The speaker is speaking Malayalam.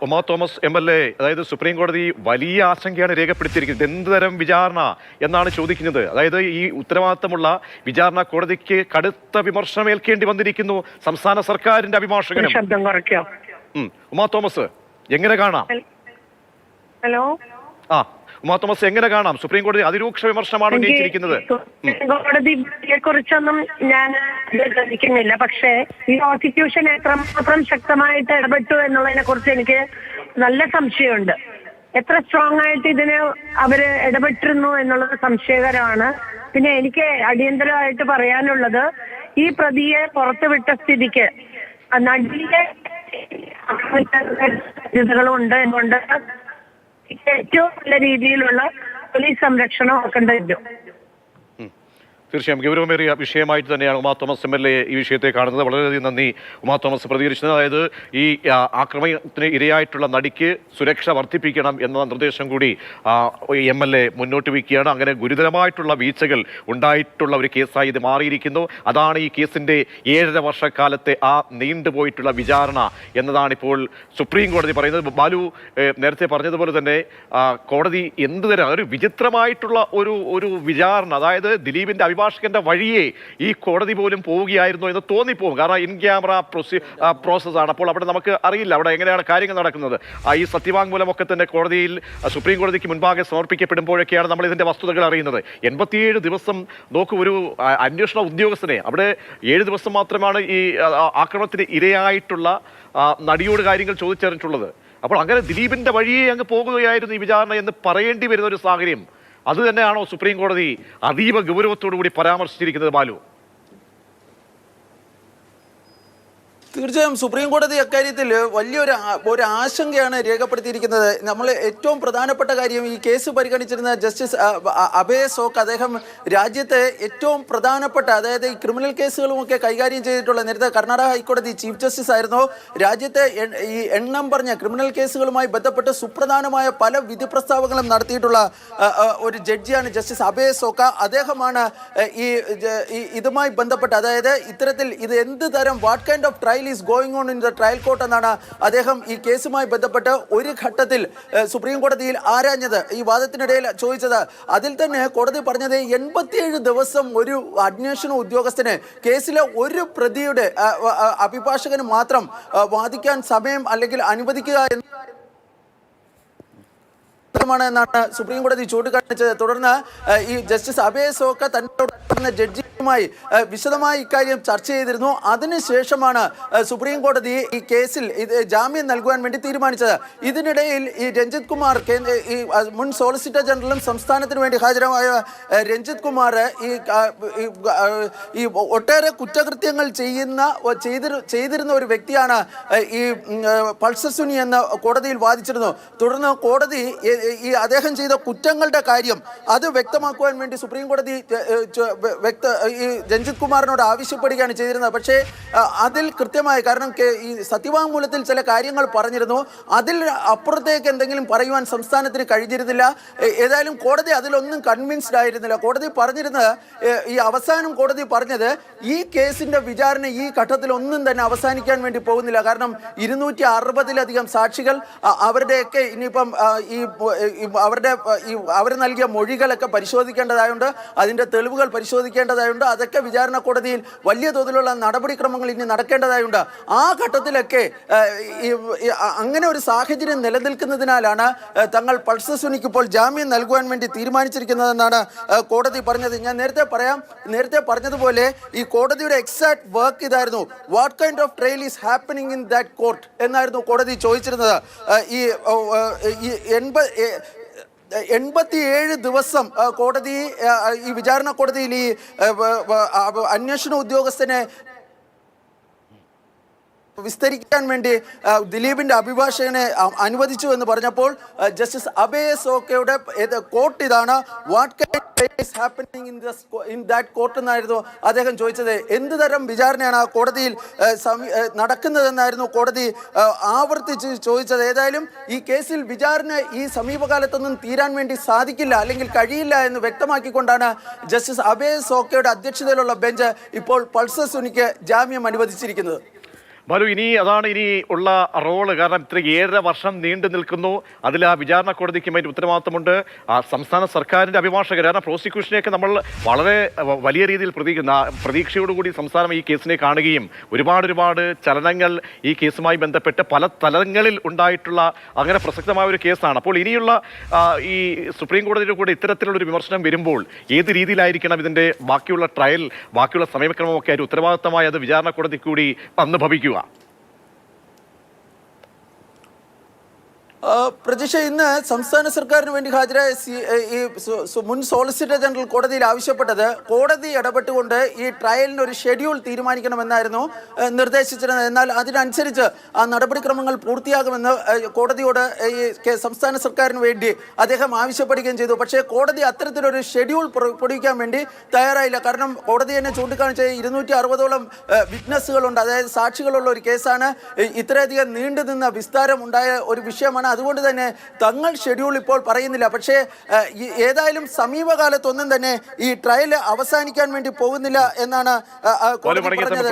ഉമാ തോമസ് MLA, അതായത് സുപ്രീം കോടതി വലിയ ആശങ്കയാണ് രേഖപ്പെടുത്തിയിരിക്കുന്നത്. എന്ത് തരം വിചാരണ എന്നാണ് ചോദിക്കുന്നത്. അതായത് ഈ ഉത്തരവാദിത്തമുള്ള വിചാരണ കോടതിക്ക് കടുത്ത വിമർശനം ഏൽക്കേണ്ടി വന്നിരിക്കുന്നു സംസ്ഥാന സർക്കാരിന്റെ അഭിഭാഷകനും. ഉമാ തോമസ് എങ്ങനെ കാണാം? ഹലോ, ഉമാ തോമസ് എങ്ങനെ കാണാം? സുപ്രീം കോടതി അതിരൂക്ഷ വിമർശനമാണ് ഉന്നയിച്ചിരിക്കുന്നത്. കോടതിയെ കുറിച്ചൊന്നും ഞാൻ ശ്രദ്ധിക്കുന്നില്ല. പക്ഷേ ഈ പ്രോസിക്യൂഷൻ എത്രമാത്രം ശക്തമായിട്ട് ഇടപെട്ടു എന്നുള്ളതിനെ കുറിച്ച് എനിക്ക് നല്ല സംശയമുണ്ട്. എത്ര സ്ട്രോങ് ആയിട്ട് ഇതിന് അവര് ഇടപെട്ടിരുന്നു എന്നുള്ളത് സംശയകരമാണ്. പിന്നെ എനിക്ക് അടിയന്തരമായിട്ട് പറയാനുള്ളത്, ഈ പ്രതിയെ പുറത്തുവിട്ട സ്ഥിതിക്ക് നടിയെ സാധ്യതകളുണ്ട് എന്നുകൊണ്ട് ഏറ്റവും നല്ല രീതിയിലുള്ള പോലീസ് സംരക്ഷണം നോക്കേണ്ടത്. തീർച്ചയായും ഗൗരവമേറിയ വിഷയമായിട്ട് തന്നെയാണ് ഉമാ തോമസ് MLA ഈ വിഷയത്തെ കാണുന്നത്. വളരെയധികം നന്ദി ഉമാ തോമസ് പ്രതികരിച്ചത്. അതായത് ഈ ആക്രമണത്തിന് ഇരയായിട്ടുള്ള നടിക്ക് സുരക്ഷ വർദ്ധിപ്പിക്കണം എന്ന നിർദ്ദേശം കൂടി MLA മുന്നോട്ട് വയ്ക്കുകയാണ്. അങ്ങനെ ഗുരുതരമായിട്ടുള്ള വീഴ്ചകൾ ഉണ്ടായിട്ടുള്ള ഒരു കേസായി ഇത് മാറിയിരിക്കുന്നു. അതാണ് ഈ കേസിൻ്റെ 7.5 വർഷക്കാലത്തെ നീണ്ടുപോയിട്ടുള്ള വിചാരണ എന്നതാണ് ഇപ്പോൾ സുപ്രീം കോടതി പറയുന്നത്. ബാലു നേരത്തെ പറഞ്ഞതുപോലെ തന്നെ കോടതി എന്തുതരം ഒരു വിചിത്രമായിട്ടുള്ള ഒരു വിചാരണ, അതായത് ദിലീപിൻ്റെ അഭിഭാഷകന്റെ വഴിയെ ഈ കോടതി പോലും പോവുകയായിരുന്നു എന്ന് തോന്നിപ്പോകും. കാരണം ഇൻ ക്യാമറ പ്രോസസ്സാണ്. അപ്പോൾ അവിടെ നമുക്ക് അറിയില്ല അവിടെ എങ്ങനെയാണ് കാര്യങ്ങൾ നടക്കുന്നത്. ഈ സത്യവാങ്മൂലമൊക്കെ തന്നെ കോടതിയിൽ സുപ്രീം കോടതിക്ക് മുൻപാകെ സമർപ്പിക്കപ്പെടുമ്പോഴൊക്കെയാണ് നമ്മൾ ഇതിൻ്റെ വസ്തുതകൾ അറിയുന്നത്. 87 ദിവസം നോക്കൂ, ഒരു അന്വേഷണ ഉദ്യോഗസ്ഥനെ അവിടെ 7 ദിവസം മാത്രമാണ് ഈ ആക്രമണത്തിന് ഇരയായിട്ടുള്ള നടിയോട് കാര്യങ്ങൾ ചോദിച്ചറിഞ്ഞിട്ടുള്ളത്. അപ്പോൾ അങ്ങനെ ദിലീപിൻ്റെ വഴിയെ അങ്ങ് പോകുകയായിരുന്നു ഈ വിചാരണ എന്ന് പറയേണ്ടി വരുന്ന ഒരു സാഹചര്യം. അത് തന്നെയാണോ സുപ്രീം കോടതി അതീവ ഗൗരവത്തോടു കൂടി പരാമർശിച്ചിരിക്കുന്നത് ബാലു? തീർച്ചയായും സുപ്രീം കോടതി അക്കാര്യത്തിൽ വലിയൊരു ആശങ്കയാണ് രേഖപ്പെടുത്തിയിരിക്കുന്നത്. നമ്മൾ ഏറ്റവും പ്രധാനപ്പെട്ട കാര്യം, ഈ കേസ് പരിഗണിച്ചിരുന്ന ജസ്റ്റിസ് അഭയ സോക്ക്, അദ്ദേഹം രാജ്യത്തെ ഏറ്റവും പ്രധാനപ്പെട്ട, അതായത് ഈ ക്രിമിനൽ കേസുകളുമൊക്കെ കൈകാര്യം ചെയ്തിട്ടുള്ള, നേരത്തെ കർണാടക ഹൈക്കോടതി ചീഫ് ജസ്റ്റിസ് ആയിരുന്നു. രാജ്യത്തെ ഈ എണ്ണം പറഞ്ഞ ക്രിമിനൽ കേസുകളുമായി ബന്ധപ്പെട്ട് സുപ്രധാനമായ പല വിധി പ്രസ്താവങ്ങളും നടത്തിയിട്ടുള്ള ഒരു ജഡ്ജിയാണ് ജസ്റ്റിസ് അഭയ സോക്ക. അദ്ദേഹമാണ് ഇതുമായി ബന്ധപ്പെട്ട്, അതായത് ഇത്തരത്തിൽ ഇത് എന്ത് തരം what kind of trial is going on in the trial court എന്നാണ് അദ്ദേഹം ഈ കേസുമായി ബന്ധപ്പെട്ട് ഒരു ഘട്ടത്തിൽ സുപ്രീം കോടതിയിൽ ആരാഞ്ഞത്, ഈ വാദത്തിനിടയിൽ ചോദിച്ചത്. അതിൽ തന്നെ കോടതി പറഞ്ഞത് 87 ദിവസം ഒരു അന്വേഷണ ഉദ്യോഗസ്ഥന് കേസിലെ ഒരു പ്രതിയുടെ അഭിഭാഷകന് മാത്രം വാദിക്കാൻ സമയം അല്ലെങ്കിൽ അനുവദിക്കുക എന്നാണ് സുപ്രീം കോടതി ചൂണ്ടിക്കാണിച്ചത്. തുടർന്ന് ഈ ജസ്റ്റിസ് അഭയ സോക്ക തന്നോട് ജഡ്ജിയുമായി വിശദമായി ഇക്കാര്യം ചർച്ച ചെയ്തിരുന്നു. അതിനുശേഷമാണ് സുപ്രീം കോടതി ഈ കേസിൽ ജാമ്യം നൽകുവാൻ വേണ്ടി തീരുമാനിച്ചത്. ഇതിനിടയിൽ ഈ രഞ്ജിത് കുമാർ, ഈ മുൻ സോളിസിറ്റർ ജനറലും സംസ്ഥാനത്തിന് വേണ്ടി ഹാജരായ രഞ്ജിത് കുമാർ ഈ ഒട്ടേറെ കുറ്റകൃത്യങ്ങൾ ചെയ്തിരുന്ന ഒരു വ്യക്തിയാണ് ഈ പൾസർ സുനി എന്ന് കോടതിയിൽ വാദിച്ചിരുന്നു. തുടർന്ന് കോടതി ഈ അദ്ദേഹം ചെയ്ത കുറ്റങ്ങളുടെ കാര്യം അത് വ്യക്തമാക്കുവാൻ വേണ്ടി സുപ്രീം കോടതി ഈ രഞ്ജിത് കുമാറിനോട് ആവശ്യപ്പെടുകയാണ് ചെയ്തിരുന്നത്. പക്ഷേ അതിൽ കൃത്യമായി, കാരണം ഈ സത്യവാങ്മൂലത്തിൽ ചില കാര്യങ്ങൾ പറഞ്ഞിരുന്നു, അതിൽ അപ്പുറത്തേക്ക് എന്തെങ്കിലും പറയുവാൻ സംസ്ഥാനത്തിന് കഴിഞ്ഞിരുന്നില്ല. ഏതായാലും കോടതി അതിലൊന്നും കൺവിൻസ്ഡ് ആയിരുന്നില്ല. കോടതി പറഞ്ഞിരുന്നത്, ഈ അവസാനം കോടതി പറഞ്ഞത്, ഈ കേസിന്റെ വിചാരണ ഈ ഘട്ടത്തിൽ ഒന്നും തന്നെ അവസാനിക്കാൻ വേണ്ടി പോകുന്നില്ല. കാരണം 260-ലധികം സാക്ഷികൾ, അവരുടെയൊക്കെ ഇനിയിപ്പം അവർ നൽകിയ മൊഴികളൊക്കെ പരിശോധിക്കേണ്ടതായുണ്ട്, അതിൻ്റെ തെളിവുകൾ പരിശോധിക്കേണ്ടതായുണ്ട്. അതൊക്കെ വിചാരണ കോടതിയിൽ വലിയ തോതിലുള്ള നടപടിക്രമങ്ങൾ ഇനി നടക്കേണ്ടതായുണ്ട്. ആ ഘട്ടത്തിലൊക്കെ അങ്ങനെ ഒരു സാഹചര്യം നിലനിൽക്കുന്നതിനാലാണ് തങ്ങൾ പൾസർ സുനിക്ക് ഇപ്പോൾ ജാമ്യം നൽകുവാൻ വേണ്ടി തീരുമാനിച്ചിരിക്കുന്നതെന്നാണ് കോടതി പറഞ്ഞത്. ഞാൻ നേരത്തെ പറഞ്ഞതുപോലെ ഈ കോടതിയുടെ എക്സാക്ട് വർക്ക് ഇതായിരുന്നു, what kind of trial is happening in that court എന്നായിരുന്നു കോടതി ചോദിച്ചിരുന്നത്. ഈ 87 ദിവസം കോടതി, ഈ വിചാരണ കോടതിയിൽ ഈ അന്വേഷണ ഉദ്യോഗസ്ഥനെ വിസ്തരിക്കാൻ വേണ്ടി ദിലീപിന്റെ അഭിഭാഷകനെ അനുവദിച്ചു എന്ന് പറഞ്ഞപ്പോൾ ജസ്റ്റിസ് അഭയ സോക്കയുടെ കോർട്ട് ഇതാണ്, what is happening in that court എന്നായിരുന്നു അദ്ദേഹം ചോദിച്ചത്. എന്ത് തരം വിചാരണയാണ് ആ കോടതിയിൽ നടക്കുന്നതെന്നായിരുന്നു കോടതി ആവർത്തിച്ച് ചോദിച്ചത്. ഏതായാലും ഈ കേസിൽ വിചാരണ ഈ സമീപകാലത്തൊന്നും തീരാൻ വേണ്ടി സാധിക്കില്ല, അല്ലെങ്കിൽ കഴിയില്ല എന്ന് വ്യക്തമാക്കിക്കൊണ്ടാണ് ജസ്റ്റിസ് അഭയ സോക്കയുടെ അധ്യക്ഷതയിലുള്ള ബെഞ്ച് ഇപ്പോൾ പൾസർ സുനിക്ക് ജാമ്യം അനുവദിച്ചിരിക്കുന്നത്. ബാലു, അതാണ് ഇനി ഉള്ള റോള്. കാരണം ഇത്ര 7.5 വർഷം നീണ്ടു നിൽക്കുന്നു. അതിൽ ആ വിചാരണ കോടതിക്ക് വേണ്ടി ഉത്തരവാദിത്തമുണ്ട്. ആ സംസ്ഥാന സർക്കാരിന്റെ അഭിഭാഷകർ, കാരണം പ്രോസിക്യൂഷനെയൊക്കെ നമ്മൾ വളരെ വലിയ രീതിയിൽ പ്രതീക്ഷയോടുകൂടി സംസ്ഥാനം ഈ കേസിനെ കാണുകയും ഒരുപാട് ചലനങ്ങൾ ഈ കേസുമായി ബന്ധപ്പെട്ട് പല തലങ്ങളിൽ ഉണ്ടായിട്ടുള്ള അങ്ങനെ പ്രസക്തമായ ഒരു കേസാണ്. അപ്പോൾ ഇനിയുള്ള ഈ സുപ്രീം കോടതിയുടെ കൂടെ ഇത്തരത്തിലുള്ള ഒരു വിമർശനം വരുമ്പോൾ ഏത് രീതിയിലായിരിക്കണം ഇതിന്റെ ബാക്കിയുള്ള ട്രയൽ, ബാക്കിയുള്ള സമയക്രമമൊക്കെ ആയിട്ട് ഉത്തരവാദിത്തമായി അത് വിചാരണ കോടതി കൂടി വന്ന് ഭവിക്കുക? പ്രജിഷ, ഇന്ന് സംസ്ഥാന സർക്കാരിന് വേണ്ടി ഹാജരായ മുൻ സോളിസിറ്റർ ജനറൽ കോടതിയിൽ ആവശ്യപ്പെട്ടത് കോടതി ഇടപെട്ടുകൊണ്ട് ഈ ട്രയലിന് ഒരു ഷെഡ്യൂൾ തീരുമാനിക്കണമെന്നായിരുന്നു നിർദ്ദേശിച്ചിരുന്നത്. എന്നാൽ അതിനനുസരിച്ച് ആ നടപടിക്രമങ്ങൾ പൂർത്തിയാകുമെന്ന് കോടതിയോട് ഈ സംസ്ഥാന സർക്കാരിന് വേണ്ടി അദ്ദേഹം ആവശ്യപ്പെടുകയും ചെയ്തു. പക്ഷേ കോടതി അത്തരത്തിലൊരു ഷെഡ്യൂൾ പൊടിക്കാൻ വേണ്ടി തയ്യാറായില്ല. കാരണം കോടതി തന്നെ ചൂണ്ടിക്കാണിച്ച 260ഓളം വിറ്റ്നസ്സുകളുണ്ട്, അതായത് സാക്ഷികളുള്ള ഒരു കേസാണ്. ഇത്രയധികം നീണ്ടുനിന്ന വിസ്താരം ഉണ്ടായ ഒരു വിഷയമാണ്. അതുകൊണ്ട് തന്നെ തങ്ങൾ ഷെഡ്യൂൾ ഇപ്പോൾ പറയുന്നില്ല. പക്ഷേ ഏതായാലും സമീപകാലത്തൊന്നും തന്നെ ഈ ട്രയൽ അവസാനിക്കാൻ വേണ്ടി പോകുന്നില്ല എന്നാണ് കോടതി പറഞ്ഞത്.